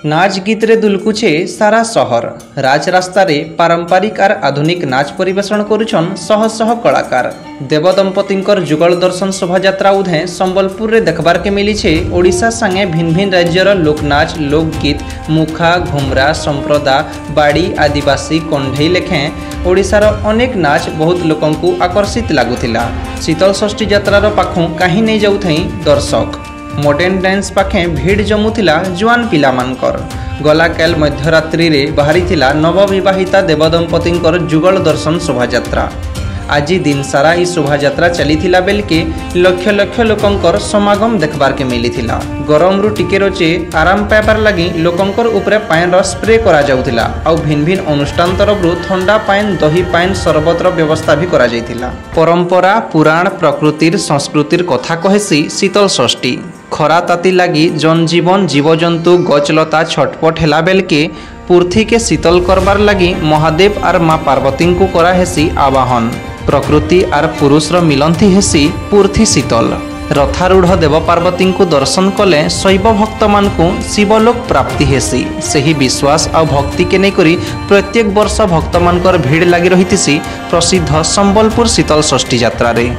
नाच गीत रे दुलकुछे सारा शहर। राज रास्ता रे पारंपरिक और आधुनिक नाच परिवेषण करुछन शह शह कलाकार। देवदंपतिंकर जुगल दर्शन शोभायात्रा उधे संबलपुर रे देखबार के मिली छे ओडिशा संगे भिन्न भिन्न राज्यर लोकनाच लोकगीत मुखा घुमरा संप्रदा बाड़ी आदिवासी कंढई लेखे ओडिशार अनेक नाच बहुत लोकंकु आकर्षित लागुथिला। शीतल षष्ठी यात्रार पाखु काहे नै जाउथई दर्शक। मॉडर्न डांस पाखे भीड़ जमुथिला जुआन पिलामानकर। गला काल मध्यरात्रि रे बाहरीथिला नवविवाहिता देवदंपतिंकर जुगल दर्शन शोभायात्रा। आज दिन सारा ई शोभायात्रा चलीथिला बेलके लक्ष लक्ष लोकंकर समागम देखबार के मिलीथिला। गरम रु टिके रोचे आराम पाइबार लगी लोकंकर उपरे पाइन स्प्रे करा जाउथिला। आउ भिन्न भिन्न अनुष्ठान तरफरु ठंडा पाइन दही पाइन सरबतर व्यवस्था भी करा जाइथिला। परंपरा पुराण प्रकृतिर संस्कृतिर कथा कहेसी शीतल षष्ठी। खरा ताती लगी जनजीवन जीवजंतु गचलता छटपट हेला बेलके पृथ्वी के शीतल करबार लगी महादेव और माँ पार्वती को करा हेसी आवाहन। प्रकृति और पुरुषर मिलंती हेसी पृथ्वी शीतल। रथारूढ़ देव पार्वती को दर्शन कले शैव भक्त मान को शिवलोक प्राप्ति हेसी। सही विश्वास और भक्ति के नेकरी प्रत्येक वर्ष भक्त मानकर भीड़ लगी रही प्रसिद्ध संबलपुर शीतल षष्ठी यात्रा रे।